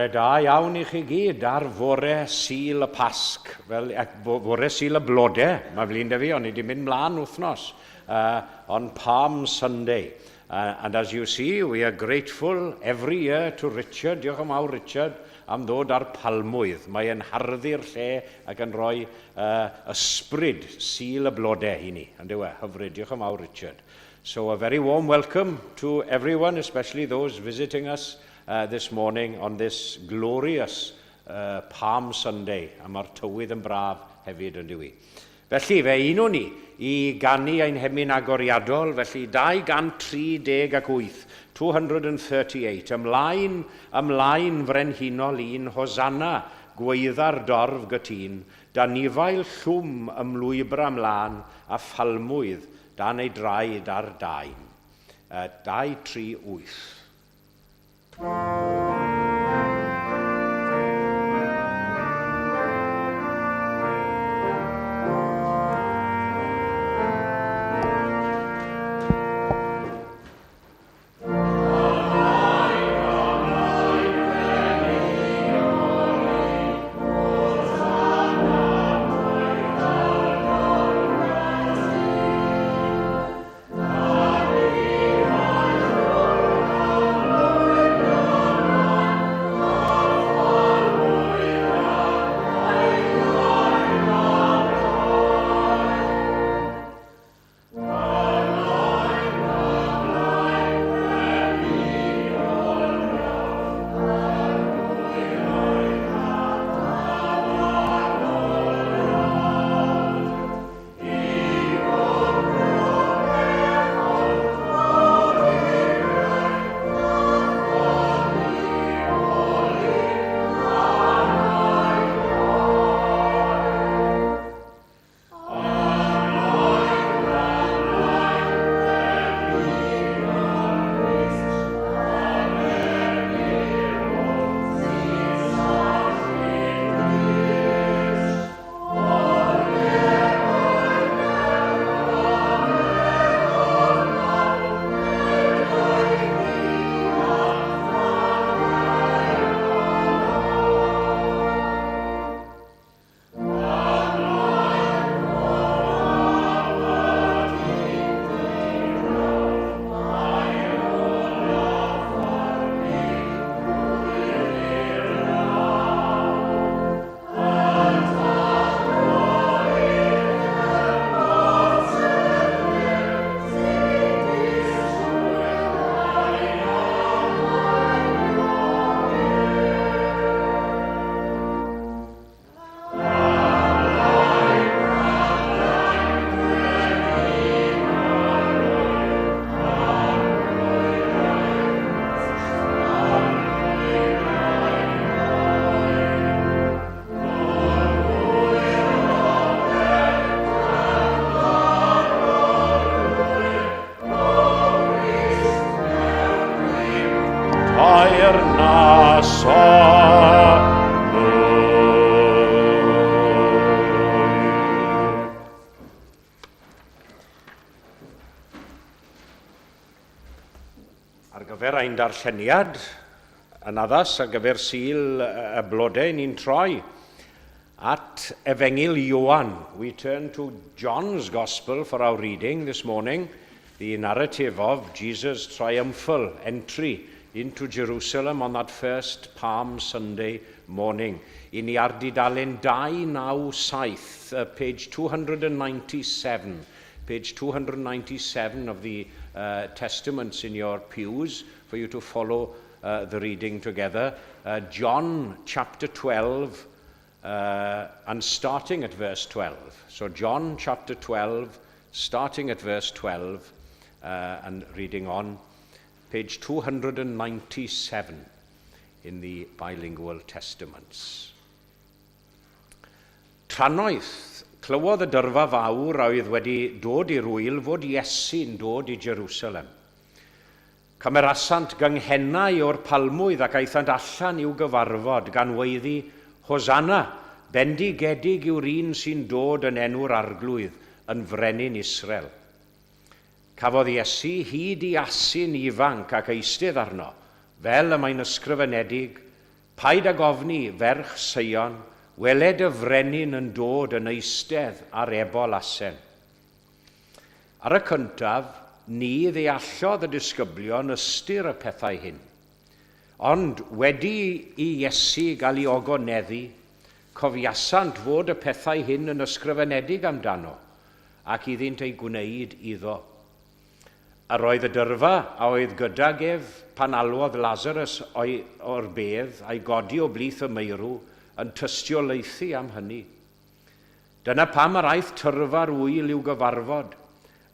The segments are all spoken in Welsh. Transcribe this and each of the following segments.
Bore da iawn I chi gyd ar fore Sul y Pasg, fore Sul y Blodau, mae flin da fi, ond I di mynd mlaen wythnos, on Palm Sunday. And as you see, we are grateful every year to Richard, diolch yn fawr Richard, am ddod ar palmwydd. Mae e'n harddu'r lle ac yn rhoi ysbryd Sul y Blodau I ni. Ond yw e, hyfryd, diolch yn fawr Richard. So a very warm welcome to everyone, especially those visiting us this morning on this glorious Palm Sunday. A mae'r tywydd yn braf hefyd yn dywi. Felly, fe un o ni I ganu ein hemyn agoriadol, felly 238, 238, ymlaen frenhinol un, Hosanna, gweidda'r dorf gytun, da nifail llwm ymlwybra ymlaen, a phalmwydd, dan ei draed ar dain. 238. Ar gyfer ein darlleniad, yn addas ar gyfer Sul y Blodau, ni'n troi at Efengil Ioan. We turn to John's Gospel for our reading this morning, the narrative of Jesus' triumphal entry into Jerusalem on that first Palm Sunday morning. I ni ar dudalen 297, page 297. Page 297 of the Testaments in your pews for you to follow the reading together. John chapter 12 and starting at verse 12. So John chapter 12, starting at verse 12 and reading on. Page 297 in the bilingual Testaments. Tranoeth clywodd y dyrfa fawr a oedd wedi dod i'r wyl fod Iesu'n dod i Jerusalem. Cymerasant gynghennau o'r palmwydd ac aethant allan i'w gyfarfod gan weiddi Hosanna, bendigedig yw'r un sy'n dod yn enw'r arglwydd yn frenin Israel. Cafodd Iesu hyd I asyn ifanc ac eistedd arno, fel y mae'n ysgrifenedig, Paid ag ofni ferch Sion, weled y frenin yn dod yn eistedd ar ebol asen. Ar y cyntaf, ni ddeallodd y disgyblion ystyr y pethau hyn. Ond wedi i Iesu gael ei ogoneddu, cofiasant fod y pethau hyn yn ysgrifenedig amdano, ac iddynt ei gwneud iddo. A roedd y dyrfa a oedd gydag ef pan alwodd Lazarus o'r bedd a'i godi o blith y meirw yn tystiolaethu am hynny. Dyna pam yr aeth tyrfa'r wyl i'w gyfarfod,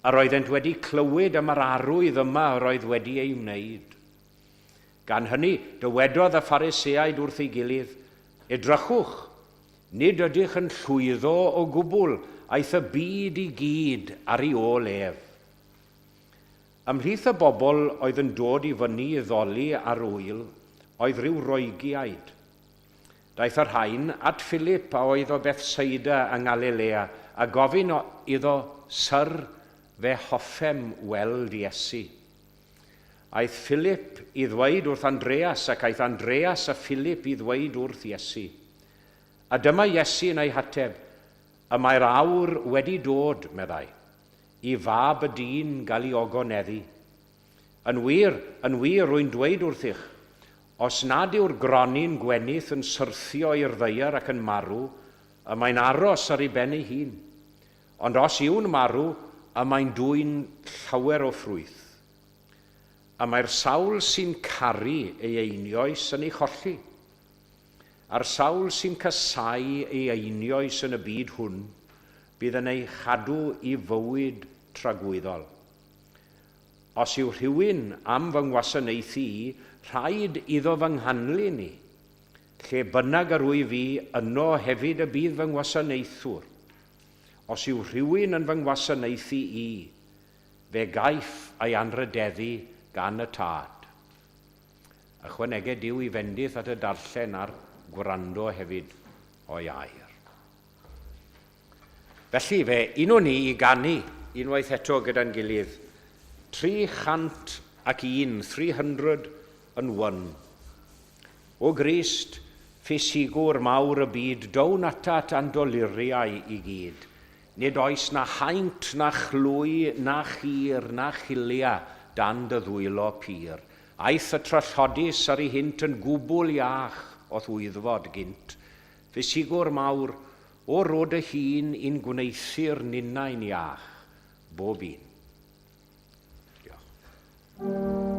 a roeddent wedi clywed am yr arwydd yma roedd wedi ei wneud. Gan hynny, dywedodd y Phariseaid wrth ei gilydd, edrychwch, nid ydych yn llwyddo o gwbl aeth y byd i gyd ar ei ôl ef. Ymhlith y bobl oedd yn dod i fyny i ddoli ar wyl, oedd rhyw Roegiaid. Daeth yr rhain at Philip a oedd o Bethsaida yng Ngalilea a gofyn iddo, Syr, fe hoffem weld Iesu. Aeth Philip i ddweud wrth Andreas ac aeth Andreas a Philip i ddweud wrth Iesu. A dyma Iesu yn ei hateb, y mae'r awr wedi dod, meddai, i fab y dyn gael ei ogoneddu. Yn wir, rwy'n dweud wrthych, os nad yw'r gronyn gwenith yn syrthio i'r ddeiar ac yn marw, y mae'n aros ar ei ben ei hun. Ond os yw'n marw, y mae'n dwy'n llawer o ffrwyth. A mae'r sawl sy'n caru ei einioes yn ei cholli. A'r sawl sy'n casau ei einioes yn y byd hwn, bydd yn ei chadw i fywyd tragwyddol. Os yw rhywun am fy ngwasanaethu i, rhaid iddo fy nghanlu ni. Lle bynnag yr wy fi, yno hefyd y bydd fy ngwasanaethwr. Os yw rhywun yn fy ngwasanaethu i, fe gaiff ei anrhydeddu gan y tad. Ychwanegau Duw i fendith at y darllen ar gwrando hefyd o'i air. Felly fe, un o ni i ganu, unwaith eto gyda'n gilydd, 301. O Grist, ffesigwr mawr y byd, down atat andoluriau i gyd. Nid oes na haint, na chlwy, na chir, na chilia dan dy ddwylo pyr. Aeth y trallodus ar ei hynt yn gwbl iach o ddwyddfod gynt. Ffesigwr mawr, o rod y hun i'n gwneithir ninnau'n iach, bob un. Diolch.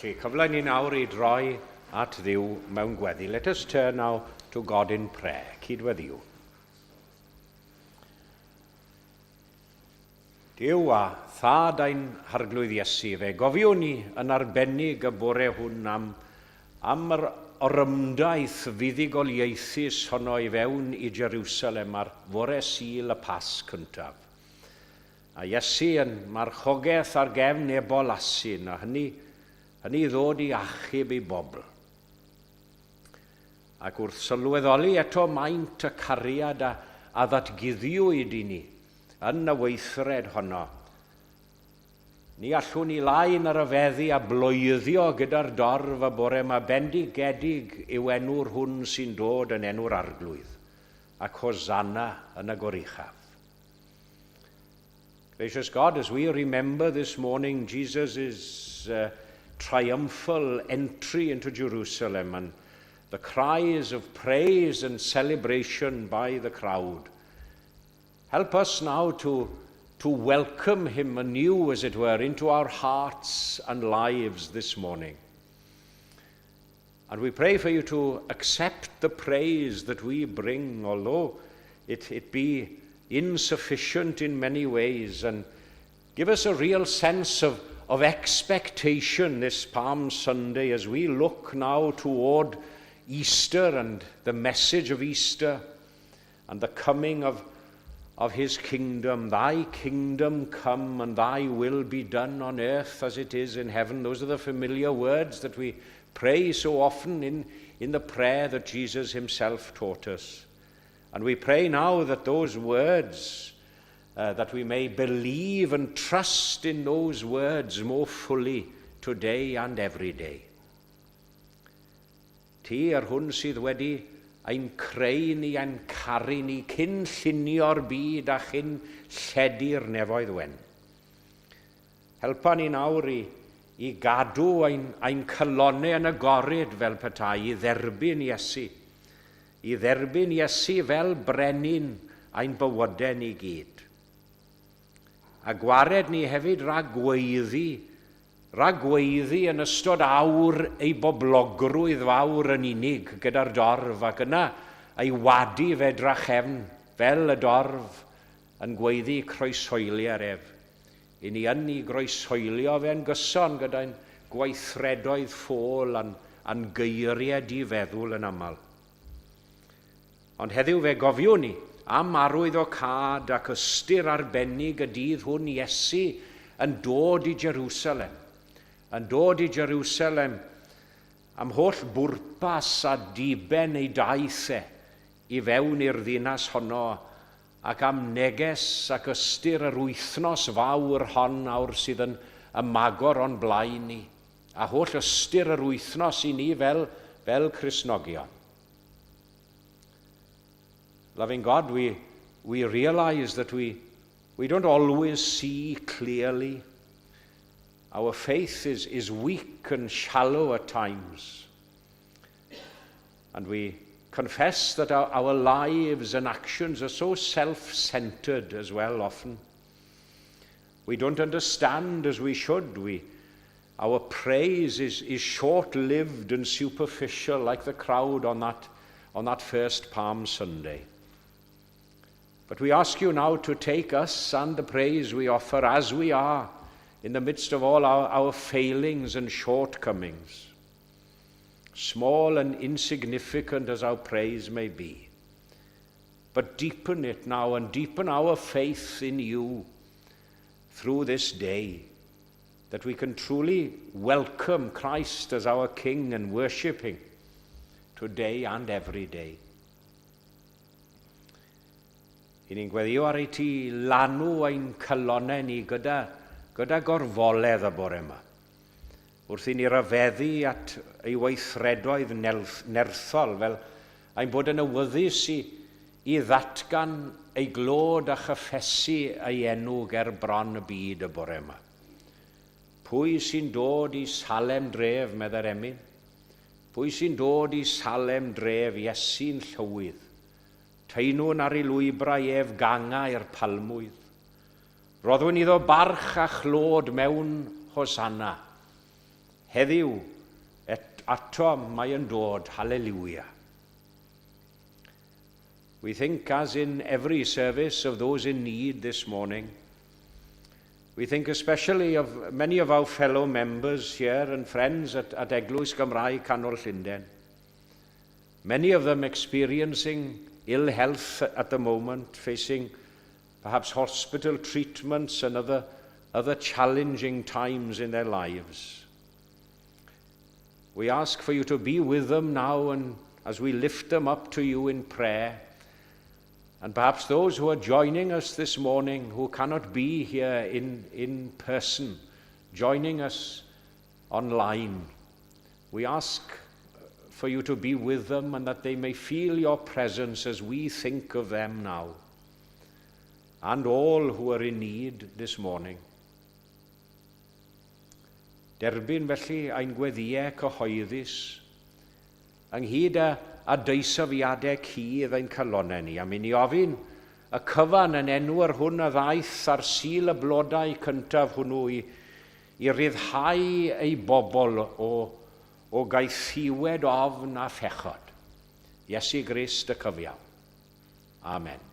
Felly, cyfle ni nawr I droi at Dduw mewn gweddi. Let us turn now to God in prayer. Cydweddiw. Duw a thad ein harglwydd Iesu, fe gofiwn ni yn arbennig y bore hwn am yr orymdaeth fuddigoliaethus honno I fewn I Jerusalem ar fore Sul y Pasg cyntaf. A Iesu yn marchogaeth ar gefn ebol asyn, a hynny ddod I achub I bobl. Ac wrth sylweddoli eto maint y cariad a ddatguddiwyd I ni yn y weithred honno, ni allwn ni laen ar y feddi a blwyddio gyda'r dorf y bore yma bendigedig yw enw'r hwn sy'n dod yn enw'r arglwydd, ac hosanna yn y goruchaf. Gracious God, as we remember this morning Jesus' triumphal entry into Jerusalem and the cries of praise and celebration by the crowd, help us now to welcome him anew, as it were, into our hearts and lives this morning. And we pray for you to accept the praise that we bring, although it be insufficient in many ways, and give us a real sense of expectation this Palm Sunday as we look now toward Easter and the message of Easter and the coming of his kingdom. Thy kingdom come and thy will be done on earth as it is in heaven. Those are the familiar words that we pray so often in the prayer that Jesus himself taught us. And we pray now that those words, that we may believe and trust in those words more fully today and every day. Ti hwn sydd wedi ein creu ni, ein caru ni, cyn llunio'r byd a chyn lledu'r nefoedd wen. Helpa ni nawr I gadw ein cylonau yn agored fel petai, I dderbyn Iesu. I dderbyn Iesu fel brenin ein bywydau ni gyd. A gwared ni hefyd ragweiddi yn ystod awr ei boblogrwydd fawr yn unig gyda'r dorf, ac yna ei wadu fe drachefn fel y dorf yn gweiddi croeshoeliau'r ef. I ni yn ei groeshoelio fe'n gyson gyda'n gweithredoedd ffôl a'n geiriau difeddwl yn aml. Ond heddiw fe gofiwn ni am arwydd o cad ac ystyr arbennig y dydd hwn Iesu yn dod I Jerusalem. Yn dod I Jerusalem am holl bwrpas a diben ei daith I fewn i'r ddinas honno, ac am neges ac ystyr yr wythnos fawr hon awr sydd yn ymagor o'n blaen ni, a holl ystyr yr wythnos I ni fel Cristnogion. Loving God, we realize that we don't always see clearly. Our faith is weak and shallow at times. And we confess that our lives and actions are so self-centered as well often. We don't understand as we should. Our praise is short-lived and superficial, like the crowd on that first Palm Sunday. But we ask you now to take us and the praise we offer as we are, in the midst of all our failings and shortcomings, small and insignificant as our praise may be. But deepen it now and deepen our faith in you through this day, that we can truly welcome Christ as our King and worship him today and every day. I ni'n gweddio ar ei ti lanw ein cylonau ni gyda gorfoledd y bore yma, wrth I ni ryfeddu at ei weithredoedd nerthol, fel ein bod yn awyddus I ddatgan ei glod a chyffesu ei enw ger bron y byd y bore yma. Pwy sy'n dod I Salem dref, medda'r emyn? Pwy sy'n dod I Salem dref, Iesu'n llywydd? Teimwn ar ei lwybrau ef ganga i'r palmwydd. Roddwn iddo barch a chlod mewn hosanna. Heddiw, ato mae yn dod, hallelujah. We think, as in every service, of those in need this morning. We think especially of many of our fellow members here and friends at Eglwys Gymraeg, Canol, Llundain. Many of them experiencing ill health at the moment, facing perhaps hospital treatments and other challenging times in their lives. We ask for you to be with them now, and as we lift them up to you in prayer, and perhaps those who are joining us this morning who cannot be here in person, joining us online, we ask for you to be with them and that they may feel your presence as we think of them now, and all who are in need this morning. Derbyn felly ein gweddiau cyhoeddus, ynghyd a deisafiadau cudd ein calonau ni, a mi ni ofyn y cyfan yn enw'r hwn a ddaeth ar sil y blodau cyntaf hwnnw i ryddhau ei bobl o gaethiwed ofn a phechod. Iesu Grist y cyfiaw. Amen.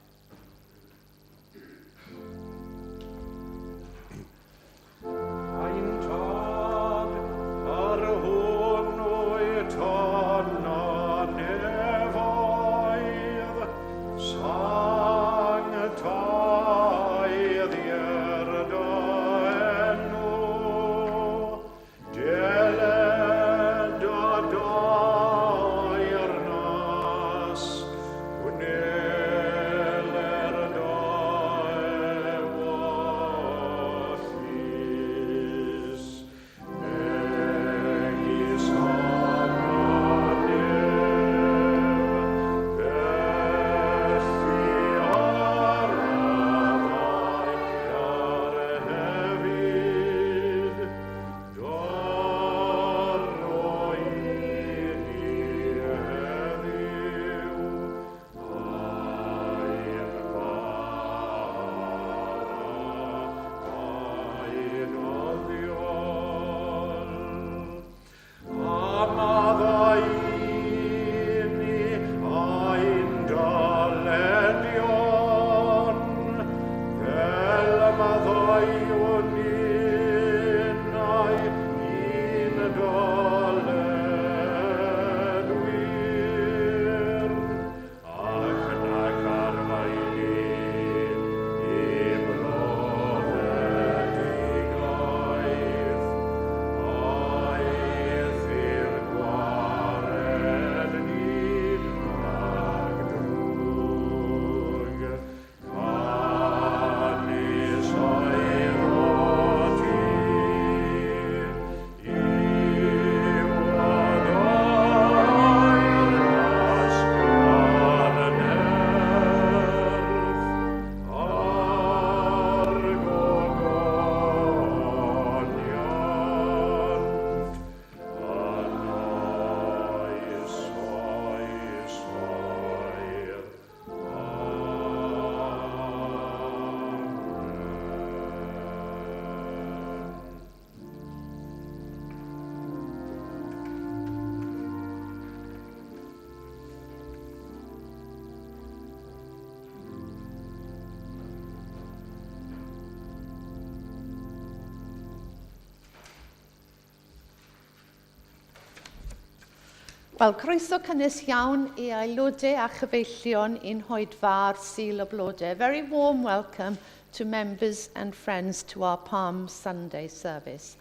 Wel, croeso cynnes iawn I aelodau a chyfeillion i'n hoedfa'r Sul y Blodau. Very warm welcome to members and friends to our Palm Sunday service.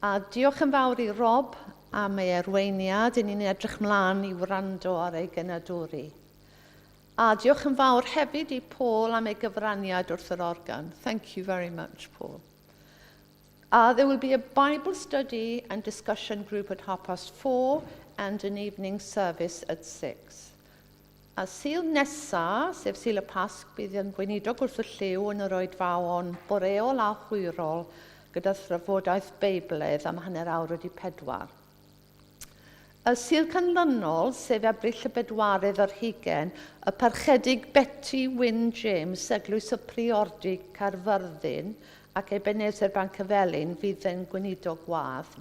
A diolch yn fawr I Rob am ei arweiniad, I ni'n edrych mlaen I wrando ar ei gynadwri. A diolch yn fawr hefyd I Paul am ei gyfraniad wrth yr organ. Thank you very much, Paul. There will be a Bible study and discussion group at 4:30 and an evening service at 6. A Sul nesa, sef Sul y Pasg, bydd yn gweinidog wrth y lliw yn yr oedfawon boreol a chwyrol gyda thrafodaeth Beiblaidd am hanner awr wedi 4. Y Sul canlynol, sef Ebrill y Bedwaredd ar 20, y parchedig Betty Wyn James, Eglwys y Priordy Caerfyrddin, ac Ebenezer Bancyfelin fydd yn gweinidog wadd.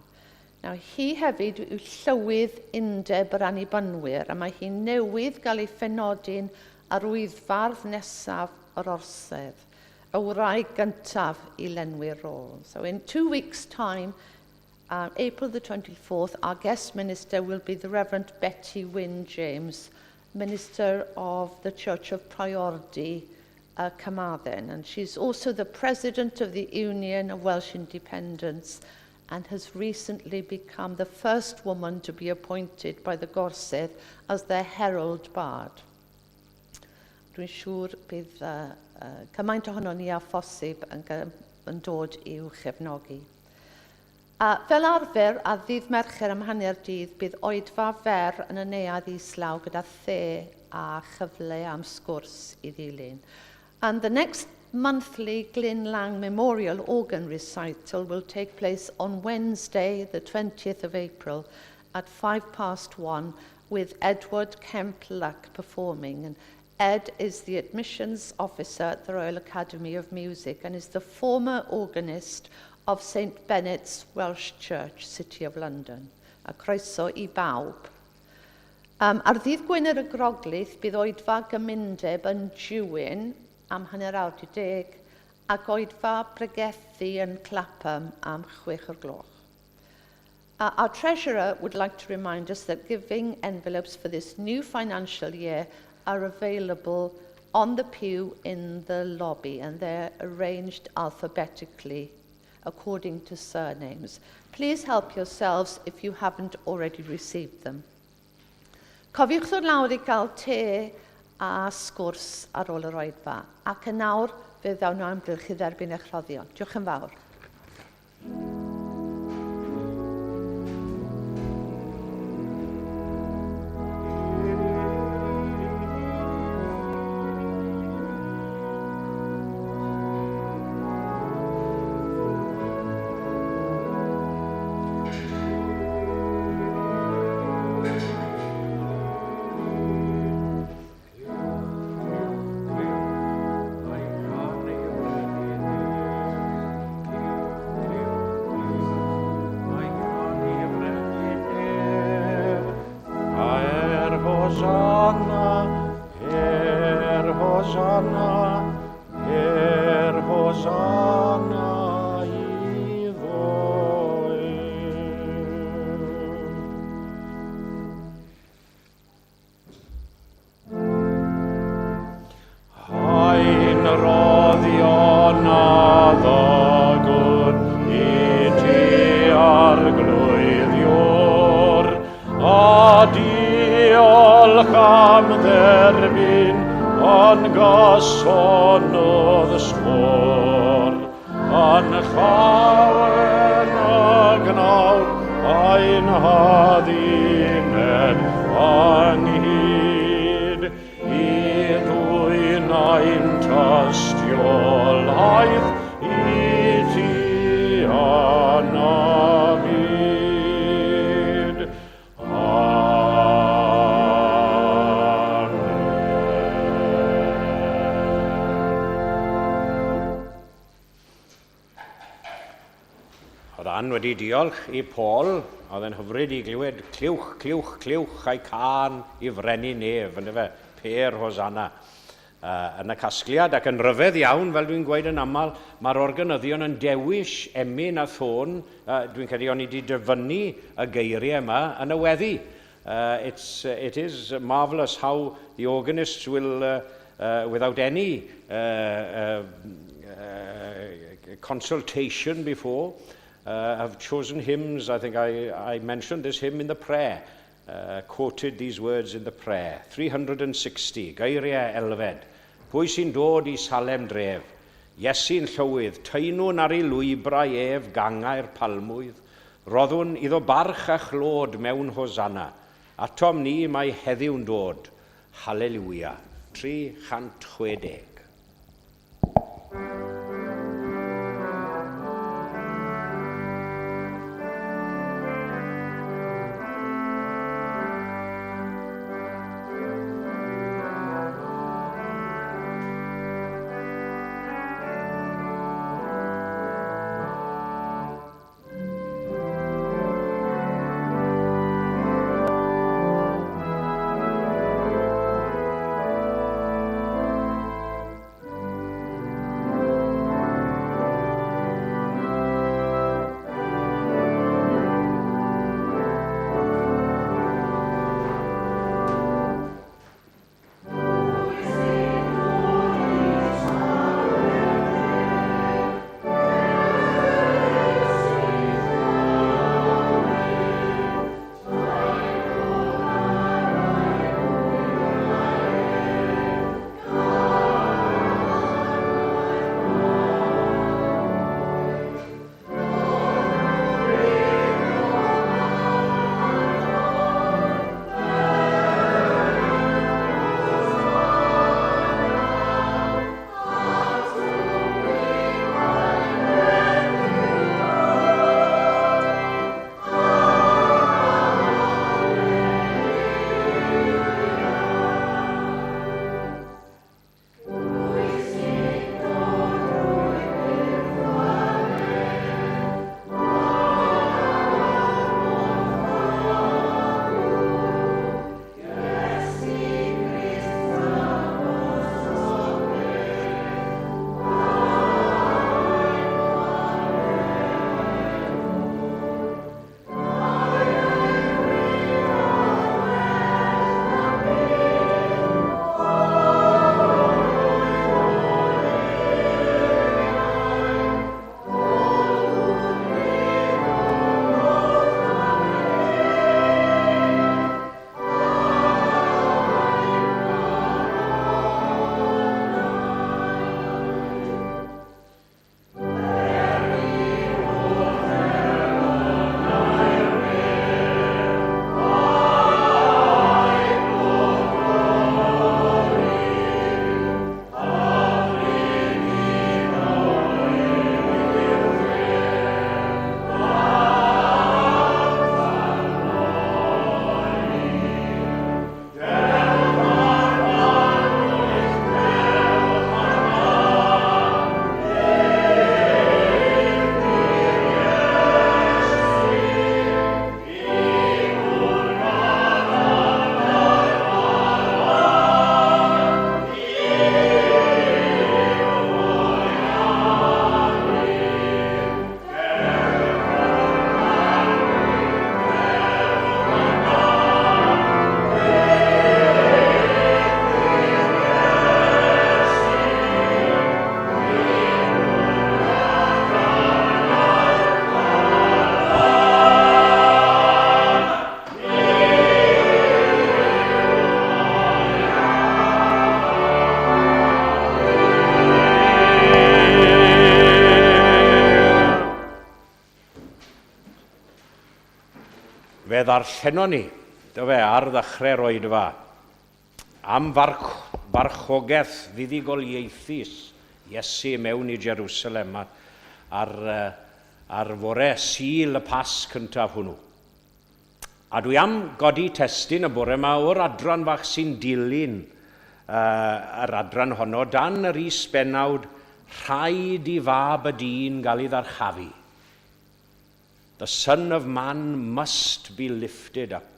Nawr, hi hefyd yw llywydd undeb yr annibynwyr, a mae hi newydd gael ei phenodi'n ar wyddfardd nesaf yr orsedd, y wraig gyntaf i lenwi'r rôl. So in 2 weeks' time, April the 24th, our guest minister will be the Reverend Betty Wynne James, Minister of the Church of Priority, Carmarthen, and she's also the President of the Union of Welsh Independents and has recently become the first woman to be appointed by the Gorsedd as their Herald Bard. Dwi'n siŵr bydd cymaint ohono ni a phosib yn dod i'w chefnogi. Fel arfer, a ddydd Mercher am hanner dydd, bydd oedfa fer yn y neuadd islaw gyda the a chyfle am sgwrs i ddilyn. And the next monthly Glyn Lang Memorial Organ Recital will take place on Wednesday, the 20th of April, at 1:05 with Edward Kemp Luck performing. And Ed is the admissions officer at the Royal Academy of Music and is the former organist of St Benet's Welsh Church, City of London. A croeso i bawb. Ar ddydd Gwener y Groglith, bydd oedfa gymundeb yn Jywyn am hanner awr 10 ac oedfa pregethu yn Clapham am 6:00. Our treasurer would like to remind us that giving envelopes for this new financial year are available on the pew in the lobby, and they're arranged alphabetically according to surnames. Please help yourselves if you haven't already received them. Cofiwch ddod lawr i gael te a sgwrs ar ôl yr oedfa, ac yn nawr fe ddawn nhw amgylch i dderbyn eich rhoddion. Diolch yn fawr. Wedi diolch i Paul, oedd yn hyfryd i glywed clywch, clywch, clywch a'i can i frenu nef, yn efe, per Hosanna. Yn y casgliad ac yn ryfedd iawn, fel dwi'n gweud yn aml, mae'r organyddion yn dewis emyn a thôn, dwi'n credu o'n i wedi dyfynnu y geiriau yma yn y weddi. It is marvellous how the organists will, without any consultation before, have chosen hymns. I think I mentioned this hymn in the prayer, quoted these words in the prayer. 360, geiriau elfed. Pwy sy'n dod i Salem dref? Iesu'n llywydd, teimwn ar ei lwybrau ef gangau'r palmwydd. Roddwn iddo barch a chlod mewn Hosanna. Atom ni mae heddiw'n dod. Halleluia. 360. fe ddarllenon ni, ar ddechrau'r oedfa, am farchogaeth fuddugoliaethus Iesu mewn i Jerusalem ar fore Sul y Pasg cyntaf hwnnw. A dwi am godi testun y bore yma o'r adran fach sy'n dilyn yr adran honno, dan yr is-benawd, rhaid i fab y dyn gael ei ddarchafu. The Son of Man must be lifted up.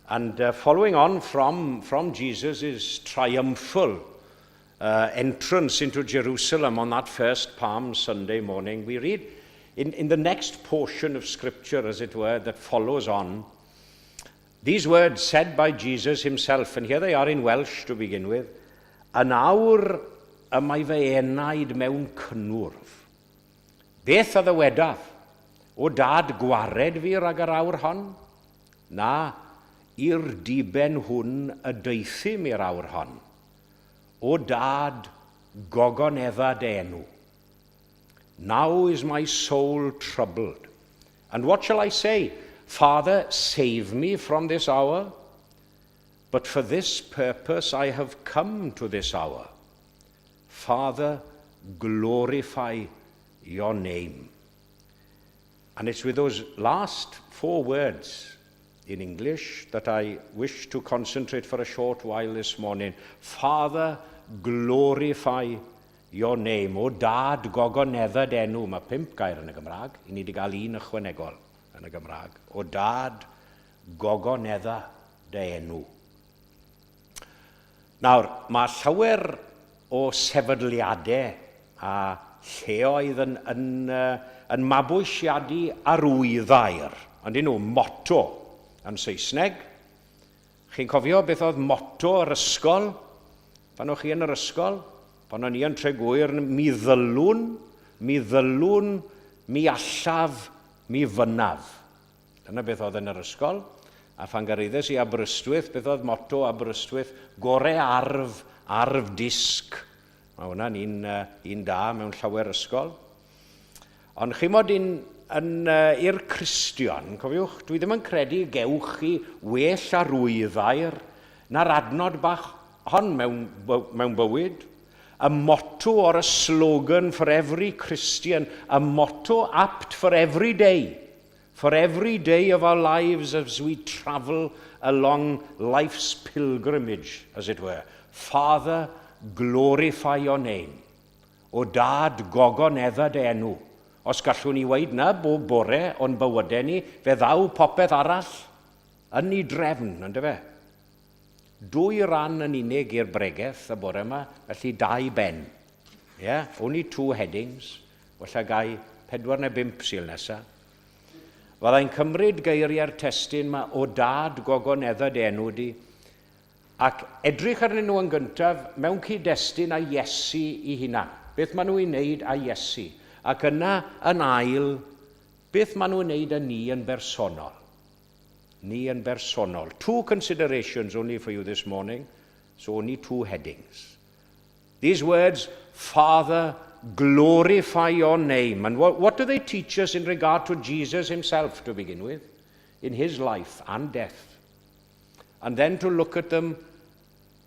And following on from Jesus' triumphal entrance into Jerusalem on that first Palm Sunday morning, we read in the next portion of Scripture, as it were, that follows on, these words said by Jesus himself, and here they are in Welsh to begin with, Yn awr y mae fy enaid mewn cynnwrf. Beth a ddywedaf? O dad gwared fi rag yr awr hon? Na, i'r diben hwn y deithim i'r awr hon. O dad gogonedda dy enw. Now is my soul troubled. And what shall I say? Father, save me from this hour. But for this purpose I have come to this hour. Father, glorify your name. And it's with those last 4 words in English that I wish to concentrate for a short while this morning. Father, glorify your name. O dad gogonedda dy enw. Mae 5 gair yn y Gymraeg. I ni wedi cael 1 ychwanegol yn y Gymraeg. O dad gogonedda dy enw. Nawr, mae llawer o sefydliadau a lleoedd yn mabwysiadu arwyddair. Ond nhw, motto yn Saesneg. Chi'n cofio beth oedd motto yr ysgol? Pan o'ch chi yn yr ysgol? Pan o'n i yn Tregwyr, mi ddylwn, mi allaf, mi fynaf. Dyna beth oedd yn yr ysgol. A phan gyrraeddes i Aberystwyth, beth oedd motto Aberystwyth? Gore arf, arf disg. Mae hwnna'n un da mewn llawer ysgol. Ond chi mod i'r Cristion, cofiwch, dwi ddim yn credu gewch chi well arwyddair na'r adnod bach hon mewn bywyd. A motto or a slogan for every Christian, a motto apt for every day of our lives as we travel along life's pilgrimage, as it were. Father, glorify your name. O dad gogonedda dy enw. Os gallwn ni weid na bob bore o'n bywydau ni, fe ddaw popeth arall yn ei drefn, ynddo fe? 2 ran yn unig i'r bregaeth y bore yma, felly 2 ben. Yeah? Only 2 headings. Walla gai 4 neu 5 syl nesaf. Fyddai'n cymryd geiriau'r testun yma o dad gogonedda dy enw di, ac edrych arnyn nhw yn gyntaf mewn cyd-destun â Iesu i hunan. Beth maen nhw'n wneud â Iesu. Ac yna yn ail, beth maen nhw'n wneud â ni yn bersonol. Ni yn bersonol. 2 considerations only for you this morning, so only 2 headings. These words, Father, glorify your name. And what do they teach us in regard to Jesus himself to begin with, in his life and death? And then to look at them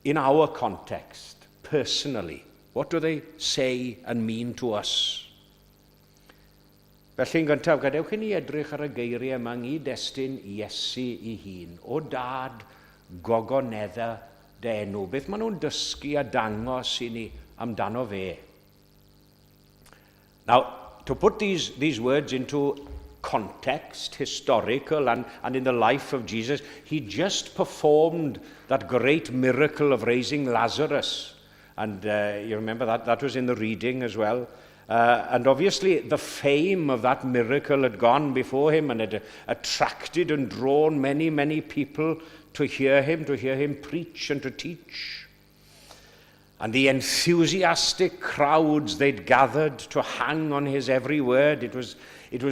in our context, personally. What do they say and mean to us? Felly'n gyntaf, gadewch i ni edrych ar y geiriau yma i destun Iesu i hun. O dad gogonedda dy enw. Beth maen nhw'n dysgu a dangos i ni amdano fe? Now, to put these words into context, historical, and in the life of Jesus, he just performed that great miracle of raising Lazarus. And you remember that was in the reading as well. And obviously the fame of that miracle had gone before him and had attracted and drawn many, many people to hear him preach and to teach. And the enthusiastic crowds they'd gathered to hang on his every word. It was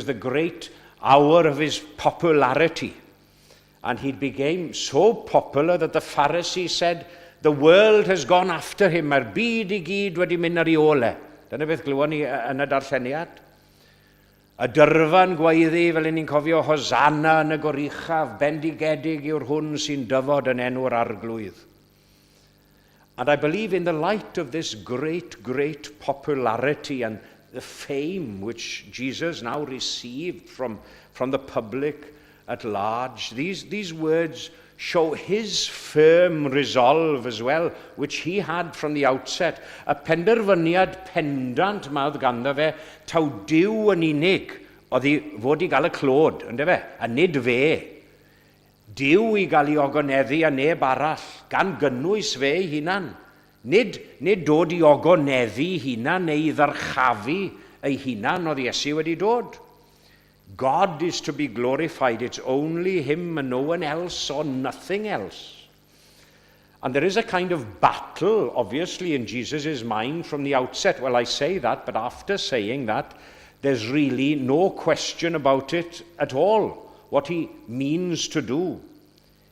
the great hour of his popularity. And he became so popular that the Pharisees said, the world has gone after him. Mae'r byd I gyd wedi mynd ar ei ole. Dyna beth glywon ni yn y darlleniad. Y dyrfan gweiddi fel ni'n cofio Hosanna yn y goruchaf, bendigedig yw'r hwn sy'n dyfod yn enw'r arglwydd. And I believe in the light of this great, great popularity and the fame which Jesus now received from the public at large, these words show his firm resolve as well, which he had from the outset. Y penderfyniad pendant ma oedd ganddo fe, taw Duw yn unig oedd i fod i gael y clod, ynddo fe, a nid fe. Duw i gael ei ogoneddu a neb arall, gan gynnwys fe ei hunan. Nid dod i ogoneddu ei hunan neu i ddarchafu ei hunan oedd Iesu wedi dod. God is to be glorified. It's only him and no one else or nothing else. And there is a kind of battle, obviously, in Jesus' mind from the outset. Well, I say that, but after saying that, there's really no question about it at all, what he means to do.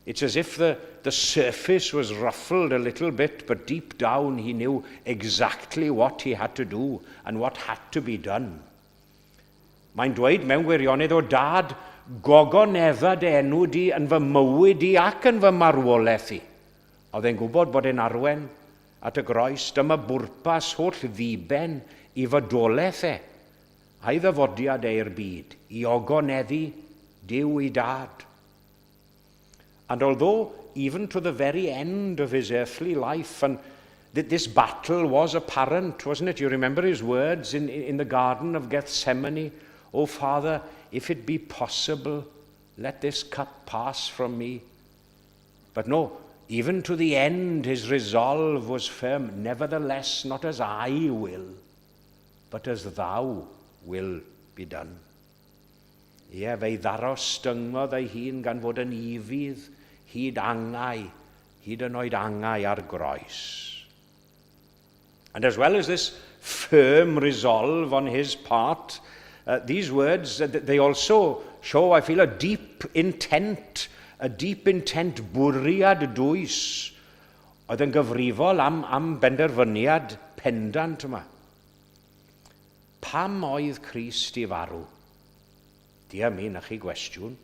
It's as if the surface was ruffled a little bit, but deep down he knew exactly what he had to do and what had to be done. Mae'n dweud mewn gwirionedd o dad, gogoneddad enw di yn fy mywyd i ac yn fy marwolaeth i. Oedd e'n gwybod bod e'n arwen at y groes, dyma bwrpas holl ddiben i fodolaeth e, a'i ddyfodiad e'r byd, i ogoneddu Duw i dad. And although even to the very end of his earthly life, and this battle was apparent, wasn't it? You remember his words in the Garden of Gethsemane, "Oh, Father, if it be possible, let this cup pass from me." But no, even to the end, his resolve was firm. Nevertheless, not as I will, but as thou will be done. Ie, fe ddaro styngodd ei hun gan fod yn ifydd, hyd yn oed angau ar groes. And as well as this firm resolve on his part, these words, they also show, I feel, a deep intent bwriad dwys oedd yn gyfrifol am benderfyniad pendant yma. Pam oedd Crist i farw? Dia mi, na chi gwestiwn.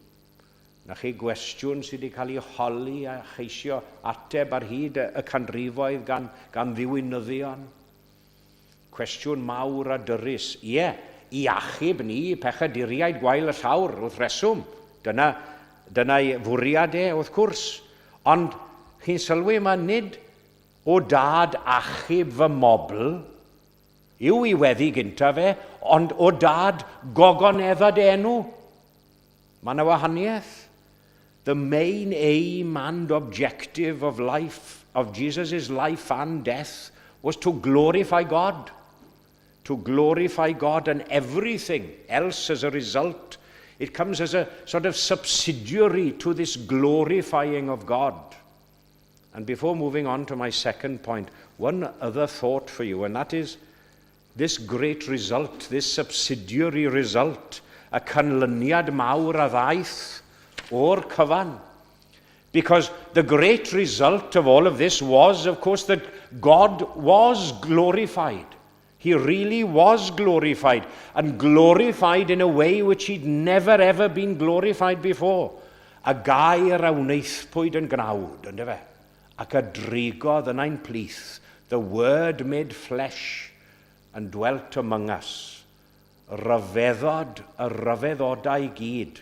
Na chi gwestiwn sydd wedi cael ei holi a cheisio ateb ar hyd y canrifoedd gan ddiwinyddion. Cwestiwn mawr a dyrus. Ie, i achub ni pechaduriaid gwael y llawr wrth reswm. Dyna'i fwriad e, wrth gwrs. Ond chi'n sylwi yma, nid o dad achub fy mobl yw i weddi gynta fe, ond o dad gogoneddad enw. Mae yna wahaniaeth. The main aim and objective of life, of Jesus' life and death, was to glorify God. To glorify God, and everything else as a result, it comes as a sort of subsidiary to this glorifying of God. And before moving on to my second point, one other thought for you, and that is this great result, this subsidiary result, a canlyniad mawr a ddaeth o'r cyfan. Because the great result of all of this was, of course, that God was glorified. He really was glorified, and glorified in a way which he'd never ever been glorified before. A gair a wneithpwyd yn gnawd, ynddo fe? Ac a drigodd yn ein plith, the word made flesh and dwelt among us. Ryfeddod y ryfeddodau gyd.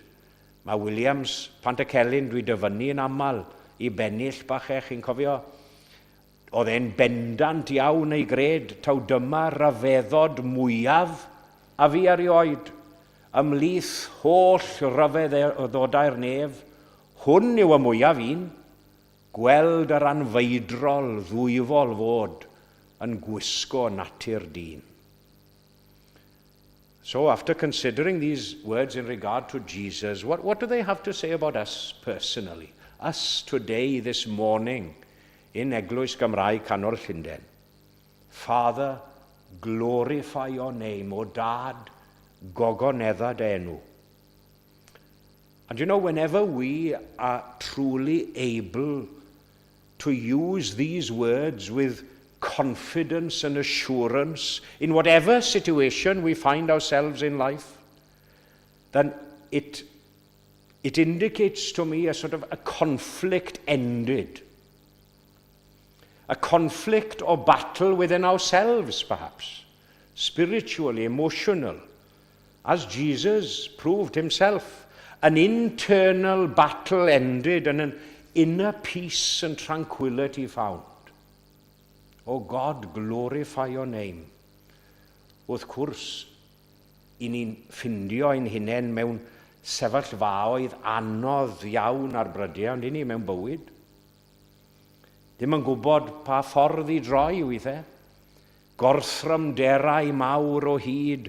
Mae Williams, Pantycelyn, dwi dyfynnu yn aml i bennill bach chi'n cofio. Oedd e'n bendant iawn ei gred, taw dyma ryfeddod mwyaf a fi erioed. Ymlith holl ryfeddodau'r nef, hwn yw y mwyaf un, gweld yr anfeidrol ddwyfol fod yn gwisgo natur dyn. So after considering these words in regard to Jesus, what do they have to say about us personally? Us today, this morning, in Eglwys Gymraeg, Canol, Llundain. Father, glorify your name, O Dad, gogoneddad enw. And you know, whenever we are truly able to use these words with confidence and assurance in whatever situation we find ourselves in life, then it indicates to me a sort of a conflict ended. A conflict or battle within ourselves, perhaps, spiritually, emotional, as Jesus proved himself. An internal battle ended and an inner peace and tranquility found. O God, glorify your name. Wrth gwrs, i ni'n ffindio ein hunain mewn sefyllfaoedd anodd iawn ar brydiau, ond i ni mewn bywyd. Ddim yn gwybod pa ffordd i droi weithiau. Gorthramderau mawr o hyd,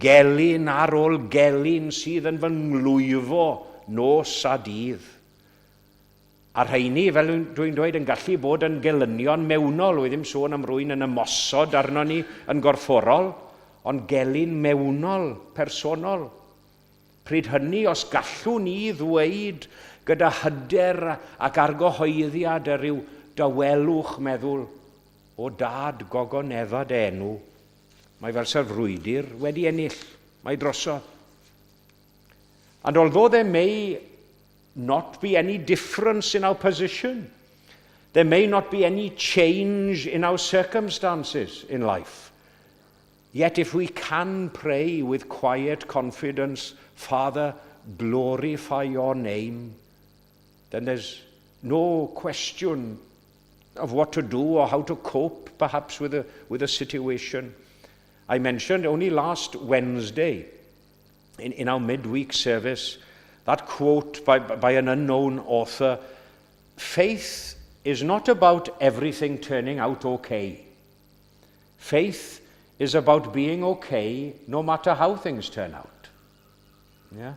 gelyn ar ôl gelyn sydd yn fy nglwyfo nos a dydd. A rheini, fel dwi'n dweud, yn gallu bod yn gelynion mewnol, wy ddim sôn am rwy'n yn ymosod arno ni yn gorfforol, ond gelyn mewnol, personol. Pryd hynny, os gallwn ni ddweud gyda hyder ac argyhoeddiad yr yw dawelwch meddwl, o dad gogoneddad enw, mae fel sa'r frwydr wedi ennill, mae drosodd. And although there may not be any difference in our position, there may not be any change in our circumstances in life, yet if we can pray with quiet confidence, Father, glorify your name, then there's no question of what to do or how to cope, perhaps, with a situation. I mentioned only last Wednesday, in our midweek service, that quote by an unknown author, faith is not about everything turning out okay. Faith is about being okay no matter how things turn out. Yeah?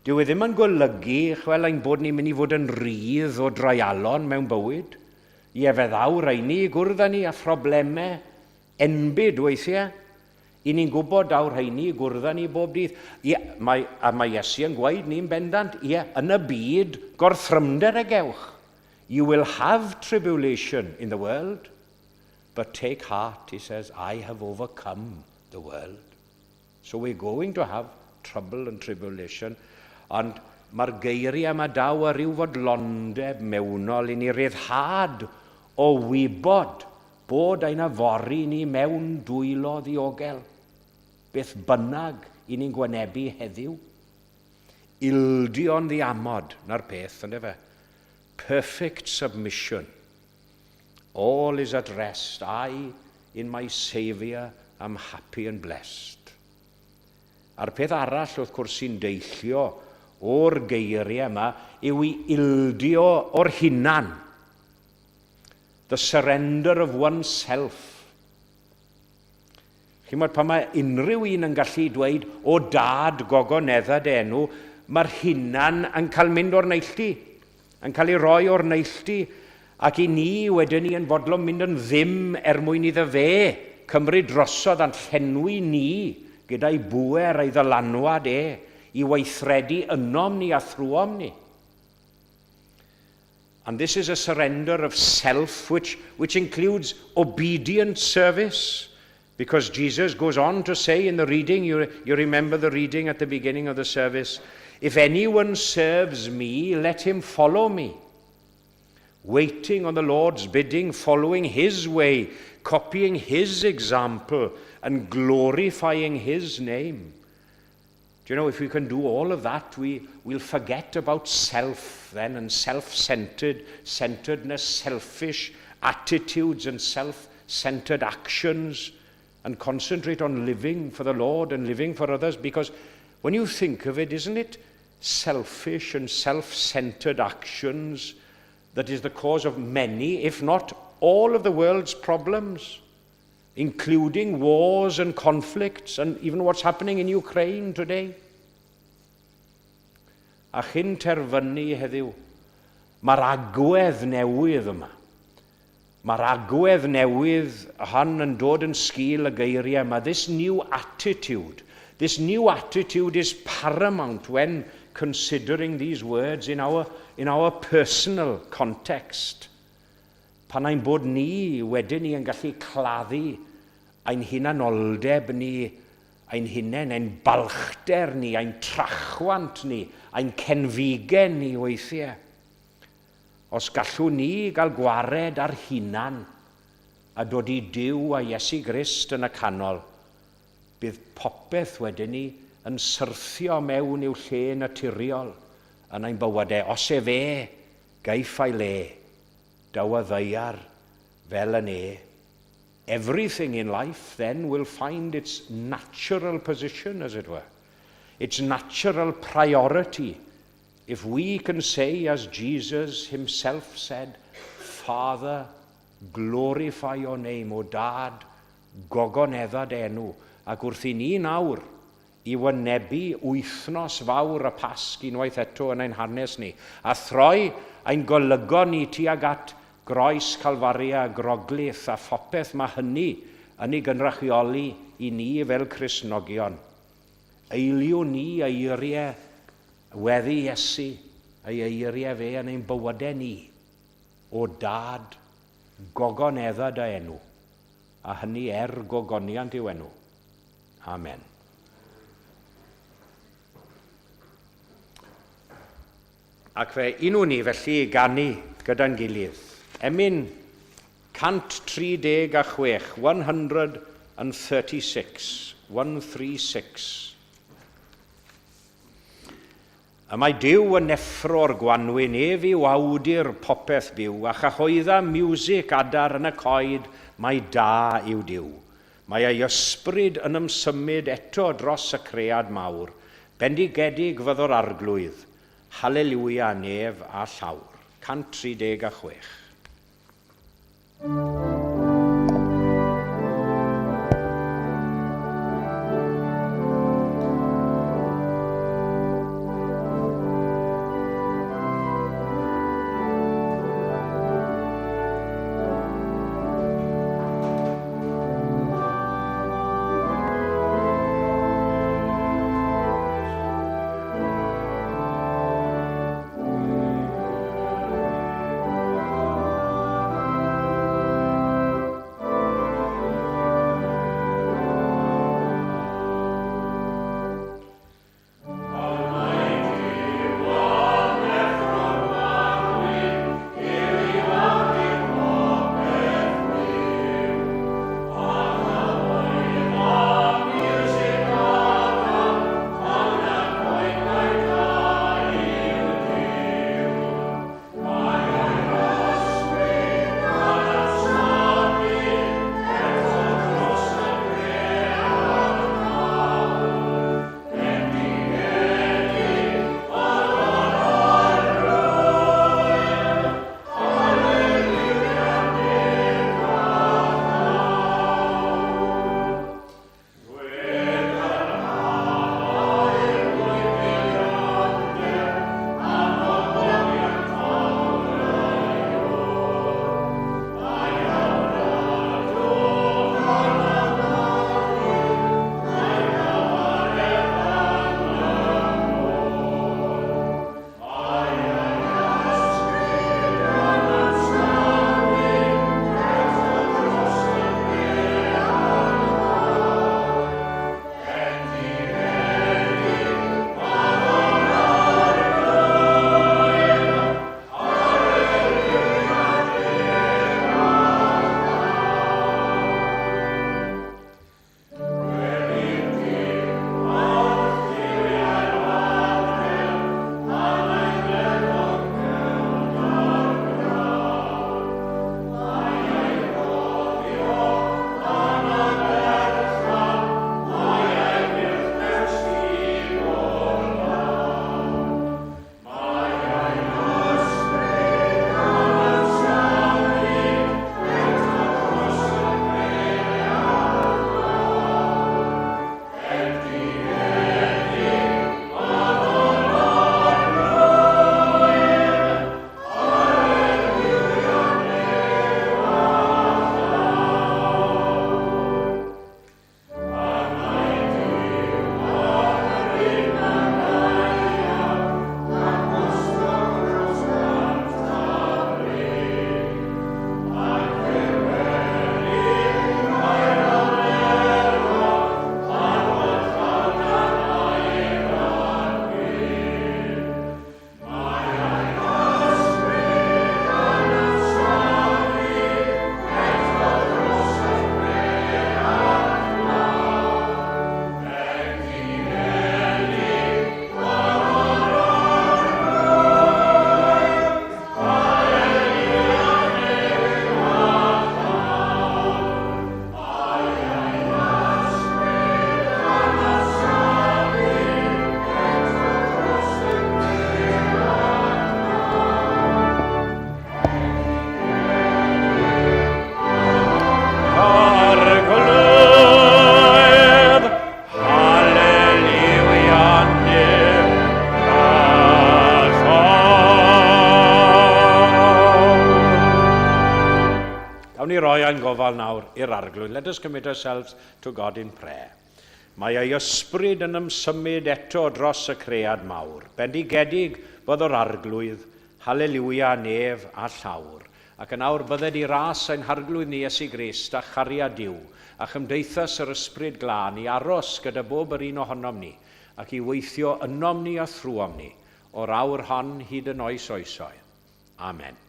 Dyw e ddim yn golygu, chwel ein bod ni'n mynd i fod yn rydd o dreialon mewn bywyd. Ie, fe ddawr rheini i gwrdd â ni a phroblemau enbyd weithiau. I ni'n gwybod dawr rheini i gwrdd â ni bob dydd. Ie, mae Iesu yn gweud ni'n bendant, ie, yn y byd gorthrymder y gewch. You will have tribulation in the world, but take heart, he says, I have overcome the world. So we're going to have trouble and tribulation. Ond mae'r geiriau yma daw ar ryw fodlondeb mewnol i ni ryddhad o wybod bod ein afori ni mewn dwylo ddiogel. Beth bynnag i ni'n gwynebu heddiw. Ildion ddiamod na'r peth, ynddo fe. Perfect submission. All is at rest. I, in my Saviour, am happy and blessed. A'r peth arall wrth gwrs sy'n deillio o'r geiriau yma yw i ildio o'r hunan. The surrender of oneself. Chi'n modd, pan mae unrhyw un yn gallu dweud o dad gogoneddad enw, mae'r hunan yn cael mynd o'r neilltu, yn cael ei roi o'r neilltu, ac i ni wedyn ni yn fodlon mynd yn ddim mwyn iddo fe cymryd drosodd a'n llenwi ni gyda'i bwer a'i ddylanwad i weithredu ynom ni a thrwom ni. And this is a surrender of self, which includes obedient service, because Jesus goes on to say in the reading, you remember the reading at the beginning of the service, if anyone serves me, let him follow me. Waiting on the Lord's bidding, following his way, copying his example, and glorifying his name. Do you know, if we can do all of that, we'll forget about self then, and self-centeredness, selfish attitudes and self-centered actions, and concentrate on living for the Lord and living for others. Because when you think of it, isn't it selfish and self-centered actions that is the cause of many, if not all, of the world's problems, including wars and conflicts, and even what's happening in Ukraine today? A chi'n terfynu heddiw, mae'r agwedd newydd yma. Mae'r agwedd newydd hon yn dod yn sgil y geiriau yma. This new attitude is paramount when considering these words in our personal context. Pan ein bod ni wedyn ni yn gallu claddu ein hunanoldeb ni ein hunain, ein balchder ni, ein trachwant ni, ein cenfigen ni weithiau. Os gallwn ni gael gwared ar hunan a dod i Duw a Iesu Grist yn y canol, bydd popeth wedyn ni yn syrthio mewn i'w lle naturiol yn ein bywydau. Os e fe, gaiff ei le, daw a ddeiar fel yn e. Everything in life then will find its natural position, as it were, its natural priority. If we can say, as Jesus himself said, Father, glorify your name, o Dad, gogoneddad enw, ac wrth i ni nawr i wynebu wythnos fawr y Pasg unwaith eto yn ein hanes ni, a throi ein golygon ni tuag at groes Calfaria, groglith a phopeth mae hynny yn ei gynrychioli i ni fel Cristnogion. Eiliwn ni eiriau weddi Iesu, ei eiriau fe yn ein bywydau ni, o Dad, gogoneddad a enw, a hynny gogoniant i'w enw. Amen. Ac fe unw ni felly ganu gyda'n gilydd. Emyn 136, 136, 136. Y mae Duw yn neffro'r gwanwyn ef i'w awdur popeth byw, a chahoedda miwsig adar yn y coed, mae da i'w Duw. Mae ei ysbryd yn ymsymud eto dros y cread mawr, bendigedig fyddo'r arglwydd, Haleluia nef a llawr. 136. Awn ni roi ein gofal nawr i'r arglwydd. Let us commit ourselves to God in prayer. Mae ei ysbryd yn ymsymud eto dros y cread mawr. Bendigedig bod o'r arglwydd, haleluia, nef a llawr. Ac yn awr bydded i ras ein harglwydd ni Iesu Grist a chariad Duw, a chymdeithas yr ysbryd glân i aros gyda bob yr un ohonom ni, ac i weithio ynom ni a thrwom ni, o'r awr hon hyd yn oes oesoedd. Amen.